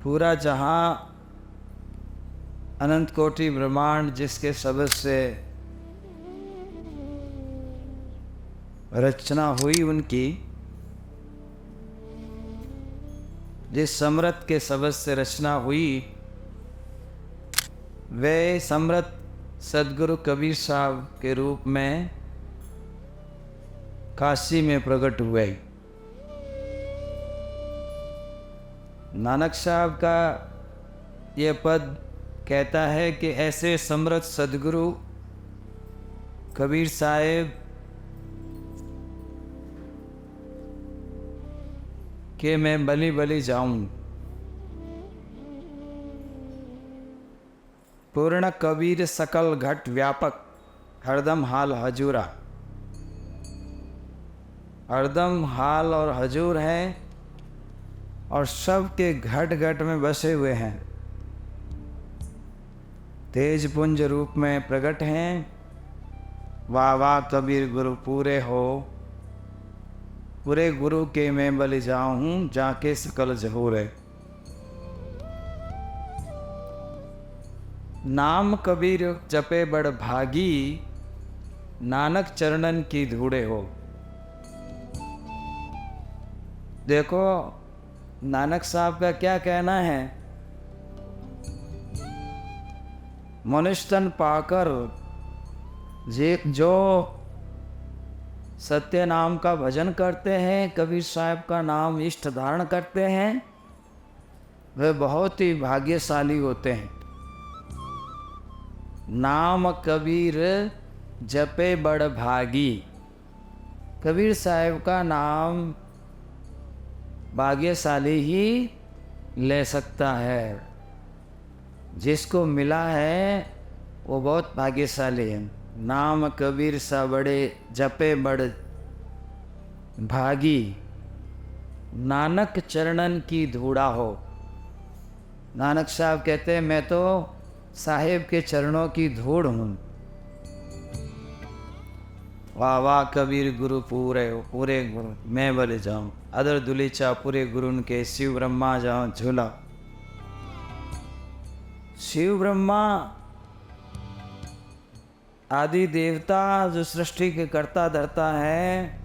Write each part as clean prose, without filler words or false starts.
पूरा जहाँ अनंत कोटि ब्रह्मांड जिसके शब्द से रचना हुई उनकी, जिस समृत के शब्द से रचना हुई, वे समृत सदगुरु कबीर साहब के रूप में काशी में प्रकट हुए। नानक साहब का ये पद कहता है कि ऐसे समृत सदगुरु कबीर साहब के मैं बली बली जाऊं। पूर्ण कबीर सकल घट व्यापक, हरदम हाल हजूरा। हरदम हाल और हजूर हैं और सब के घट घट में बसे हुए हैं। तेज पुंज रूप में प्रकट हैं। वाह वाह कबीर गुरु पूरे हो, पूरे गुरु के मैं बलि जाऊं, जाके सकल जहूर है। नाम कबीर जपे बड़ भागी, नानक चरणन की धूड़े हो। देखो नानक साहब का क्या कहना है। मनुष्य तन पाकर जो सत्य नाम का भजन करते हैं, कबीर साहब का नाम इष्ट धारण करते हैं, वे बहुत ही भाग्यशाली होते हैं। नाम कबीर जपे बड़ भागी। कबीर साहब का नाम भाग्यशाली ही ले सकता है। जिसको मिला है वो बहुत भाग्यशाली है। नाम कबीर सा बड़े जपे बड़ भागी, नानक चरणन की धूड़ा हो। नानक साहब कहते हैं मैं तो साहेब के चरणों की धूड़ हूँ। वाह वाह कबीर गुरु पूरे हो, पूरे गुरु मैं बले जाऊँ। अदर दुलीचा पूरे गुरु उनके, शिव ब्रह्मा जाऊँ झूला। शिव ब्रह्मा आदि देवता जो सृष्टि के कर्ता धर्ता है,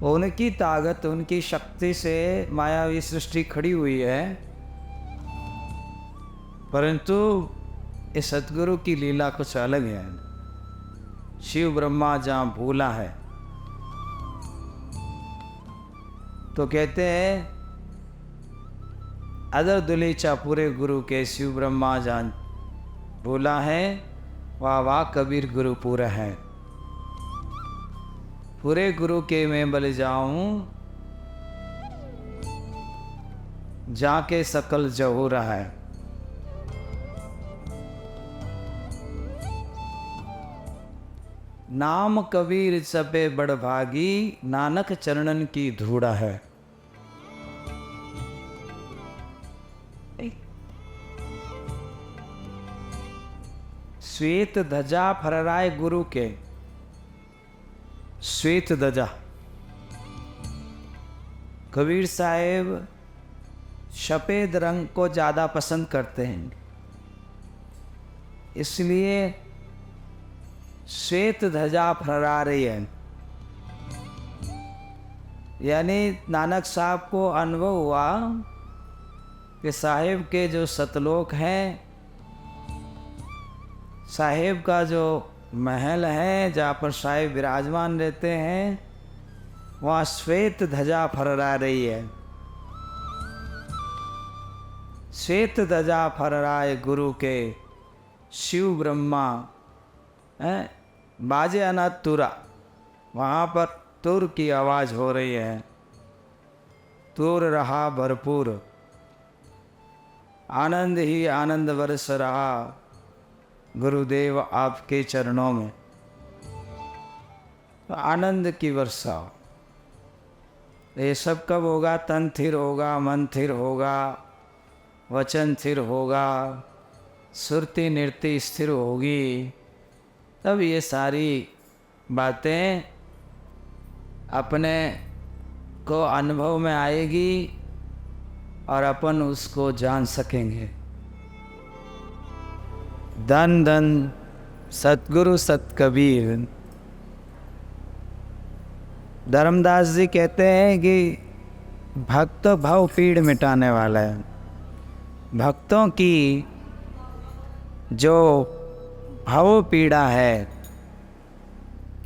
उनकी ताकत उनकी शक्ति से मायावी सृष्टि खड़ी हुई है। परंतु इस सतगुरु की लीला कुछ अलग है। शिव ब्रह्मा जहाँ भूला है तो कहते हैं अदर दुलीचा पूरे गुरु के, शिव ब्रह्मा जान भूला है। वाह वाह कबीर गुरु पूरा है। पूरे गुरु के मैं बल जाऊं, जाके सकल जहूरा है। नाम कबीर सबे बड़ भागी, नानक चरणन की धूड़ा है। श्वेत ध्वजा फहराए गुरु के। श्वेत ध्वजा कबीर साहेब सफेद रंग को ज़्यादा पसंद करते हैं, इसलिए श्वेत ध्वजा फहरा रही है। यानी नानक साहब को अनुभव हुआ कि साहेब के जो सतलोक हैं, साहेब का जो महल है जहाँ पर साहेब विराजमान रहते हैं, वहाँ श्वेत ध्वजा फहरा रही है। श्वेत ध्वजा फहराए गुरु के, शिव ब्रह्मा है। बाजे अनाथ तुरा, वहाँ पर तुर की आवाज़ हो रही है। तुर रहा भरपूर, आनंद ही आनंद बरस रहा गुरुदेव आपके चरणों में। तो आनंद की वर्षा। ये सब कब होगा? तन थिर होगा, मन थिर होगा, वचन स्थिर होगा, सुरती नृत्य स्थिर होगी, तब ये सारी बातें अपने को अनुभव में आएगी और अपन उसको जान सकेंगे। धन धन सतगुरु सत कबीर। धर्मदास जी कहते हैं कि भक्त भव पीड़ मिटाने वाला है। भक्तों की जो भव पीड़ा है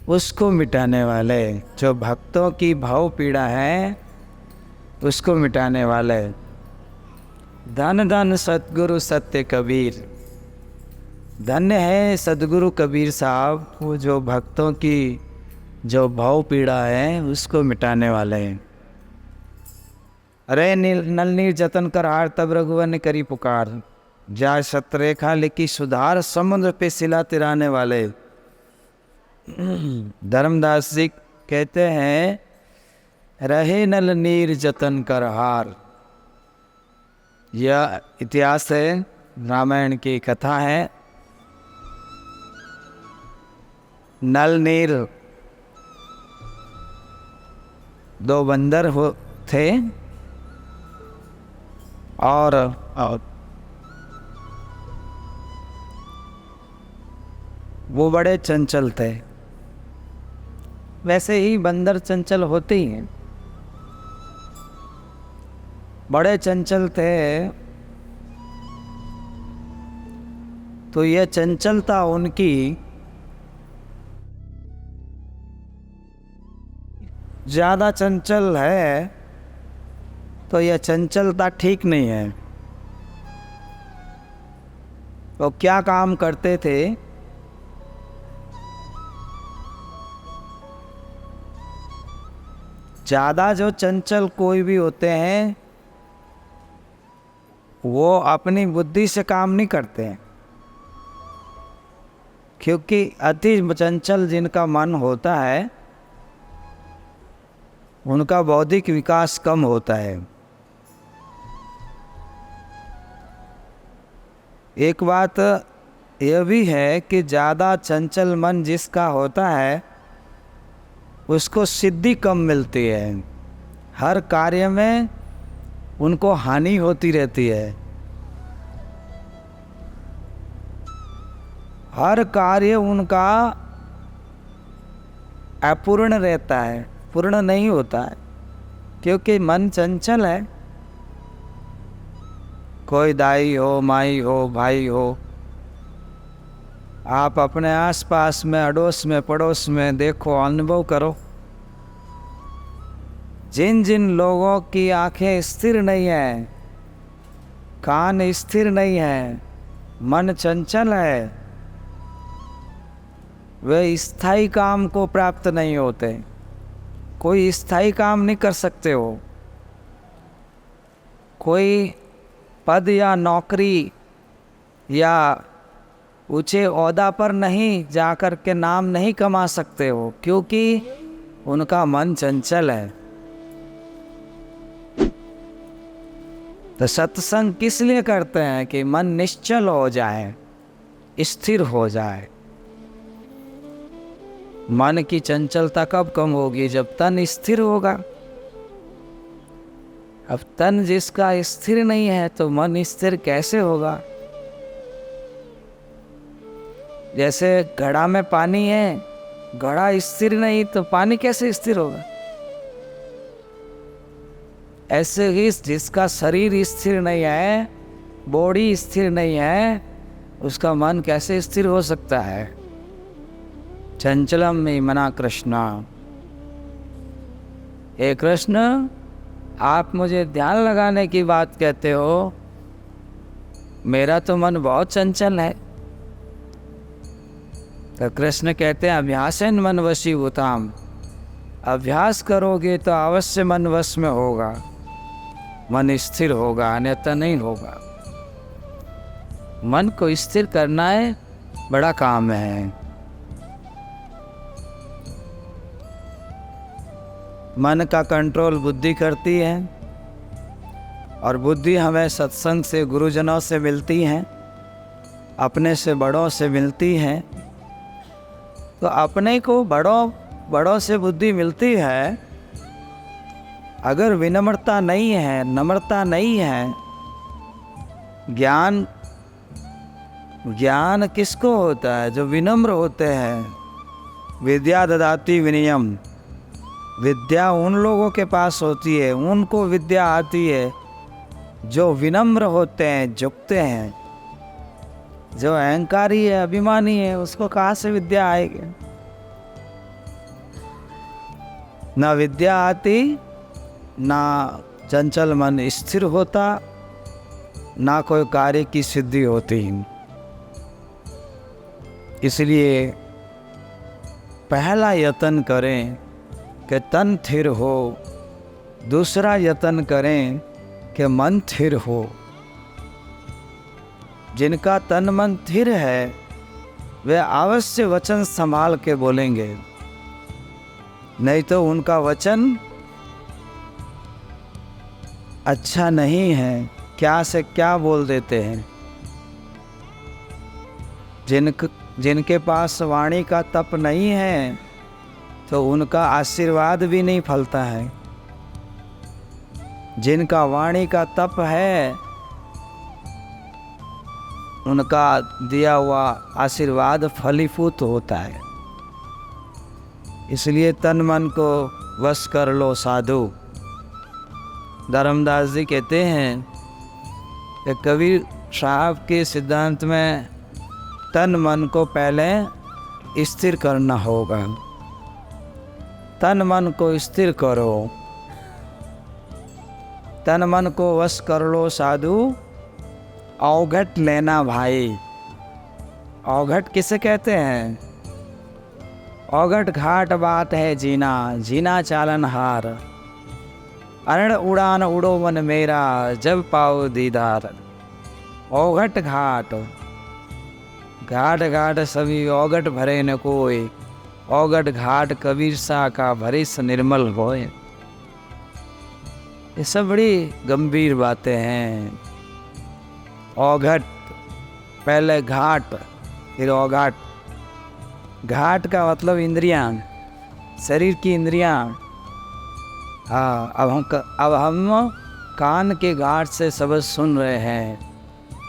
उसको मिटाने वाले, जो भक्तों की भव पीड़ा है उसको मिटाने वाले। धन धन सतगुरु सत्य कबीर। धन्य है सदगुरु कबीर साहब, वो जो भक्तों की जो भव पीड़ा है उसको मिटाने वाले हैं। अरे नल नीर जतन कर हार, तब रघुवर ने करी पुकार। जा शतरेखा लिखी सुधार, समुद्र पे सिला तिराने वाले। धर्मदास जी कहते हैं, रहे नल नीर जतन कर हार। यह इतिहास है, रामायण की कथा है। नल नीर दो बंदर थे और वो बड़े चंचल थे। वैसे ही बंदर चंचल होते ही हैं। बड़े चंचल थे, तो यह चंचलता उनकी ज़्यादा चंचल है, तो यह चंचलता ठीक नहीं है। तो क्या काम करते थे, ज़्यादा जो चंचल कोई भी होते हैं वो अपनी बुद्धि से काम नहीं करते हैं, क्योंकि अति चंचल जिनका मन होता है उनका बौद्धिक विकास कम होता है। एक बात यह भी है कि ज़्यादा चंचल मन जिसका होता है उसको सिद्धि कम मिलती है। हर कार्य में उनको हानि होती रहती है। हर कार्य उनका अपूर्ण रहता है, पूर्ण नहीं होता है, क्योंकि मन चंचल है। कोई दाई हो, माई हो, भाई हो, आप अपने आसपास में, अड़ोस में, पड़ोस में देखो, अनुभव करो। जिन जिन लोगों की आंखें स्थिर नहीं है, कान स्थिर नहीं है, मन चंचल है, वे स्थायी काम को प्राप्त नहीं होते। कोई स्थायी काम नहीं कर सकते हो। कोई पद या नौकरी या ऊंचे ओहदा पर नहीं जाकर के नाम नहीं कमा सकते हो, क्योंकि उनका मन चंचल है। तो सत्संग किस लिए करते हैं कि मन निश्चल हो जाए, स्थिर हो जाए। मन की चंचलता कब कम होगी? जब तन स्थिर होगा। अब तन जिसका स्थिर नहीं है तो मन स्थिर कैसे होगा? जैसे घड़ा में पानी है, घड़ा स्थिर नहीं तो पानी कैसे स्थिर होगा? ऐसे ही जिसका शरीर स्थिर नहीं है, बॉडी स्थिर नहीं है, उसका मन कैसे स्थिर हो सकता है? चंचलम में मना कृष्णा। हे कृष्ण, आप मुझे ध्यान लगाने की बात कहते हो, मेरा तो मन बहुत चंचल है। तो कृष्ण कहते हैं, अभ्यासेन मन वशीभूताम। अभ्यास करोगे तो अवश्य मन वश में होगा, मन स्थिर होगा, अन्यथा नहीं होगा। मन को स्थिर करना है, बड़ा काम है। मन का कंट्रोल बुद्धि करती है, और बुद्धि हमें सत्संग से, गुरुजनों से मिलती है, अपने से बड़ों से मिलती है। तो अपने को बड़ों से बुद्धि मिलती है, अगर विनम्रता नहीं है, नम्रता नहीं है, ज्ञान ज्ञान किसको होता है? जो विनम्र होते हैं। विद्या ददाति विनयम, विद्या उन लोगों के पास होती है, उनको विद्या आती है जो विनम्र होते हैं, झुकते हैं। जो अहंकारी है, अभिमानी है, उसको कहाँ से विद्या आएगी? ना विद्या आती, ना चंचल मन स्थिर होता, ना कोई कार्य की सिद्धि होती। इसलिए पहला यत्न करें कि तन स्थिर हो, दूसरा यत्न करें कि मन स्थिर हो। जिनका तन मन स्थिर है वे अवश्य वचन संभाल के बोलेंगे, नहीं तो उनका वचन अच्छा नहीं है, क्या से क्या बोल देते हैं। जिनके पास वाणी का तप नहीं है तो उनका आशीर्वाद भी नहीं फलता है। जिनका वाणी का तप है उनका दिया हुआ आशीर्वाद फलीभूत होता है। इसलिए तन मन को वश कर लो साधु। धर्मदास जी कहते हैं कि कबीर साहब के सिद्धांत में तन मन को पहले स्थिर करना होगा। तन मन को स्थिर करो, तन मन को वश कर लो साधु। अवघट लेना भाई। अवघट किसे कहते हैं? अवघट घाट बात है जीना, जीना चालन हार। अरण उड़ान उड़ो मन मेरा, जब पाओ दीदार। अवघट घाट, घाट घाट सभी अवघट भरे न कोई। अवघट घाट कबीर सा का भरे से निर्मल होए। ये सब बड़ी गंभीर बातें हैं। अवघट, पहले घाट फिर अवघाट। घाट का मतलब इंद्रियां, शरीर की इंद्रियां। हाँ, अब हम कान के घाट से शब्द सुन रहे हैं,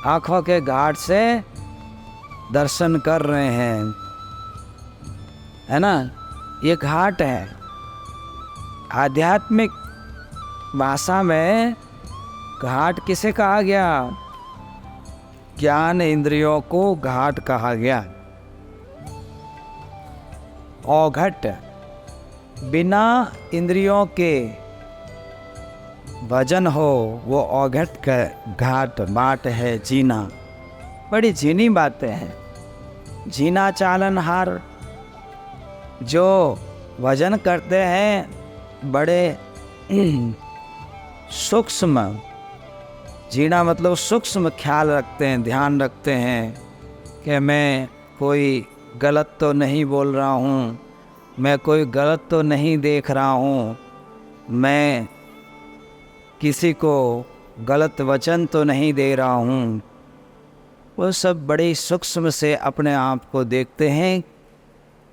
आँखों के घाट से दर्शन कर रहे हैं, है ना? ये घाट है। आध्यात्मिक भाषा में घाट किसे कहा गया? ज्ञान इंद्रियों को घाट कहा गया। अवघट, बिना इंद्रियों के भजन हो वो अवघट का घाट बाट है जीना। बड़ी जीनी बातें हैं। जीना चालन हार। जो भजन करते हैं बड़े सूक्ष्म, जीना मतलब सूक्ष्म ख्याल रखते हैं, ध्यान रखते हैं कि मैं कोई गलत तो नहीं बोल रहा हूँ, मैं कोई गलत तो नहीं देख रहा हूँ, मैं किसी को गलत वचन तो नहीं दे रहा हूँ। वो सब बड़े सूक्ष्म से अपने आप को देखते हैं,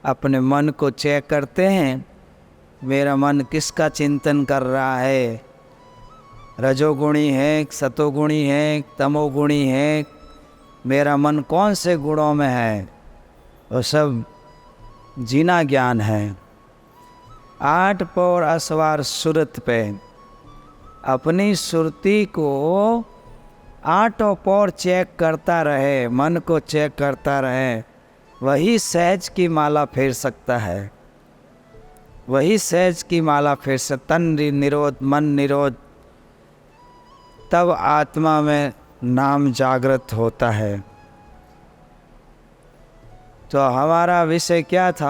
अपने मन को चेक करते हैं। मेरा मन किसका चिंतन कर रहा है? रजोगुणी है, सतोगुणी है, तमोगुणी है? मेरा मन कौन से गुणों में है? वो सब जीना ज्ञान है। 8 पौर असवार सुरत पे अपनी सुरती को 8 पौर चेक करता रहे, मन को चेक करता रहे, वही सहज की माला फेर सकता है। वही सहज की माला फेर सकता। तन निरोध, मन निरोध, तब आत्मा में नाम जागृत होता है। तो हमारा विषय क्या था?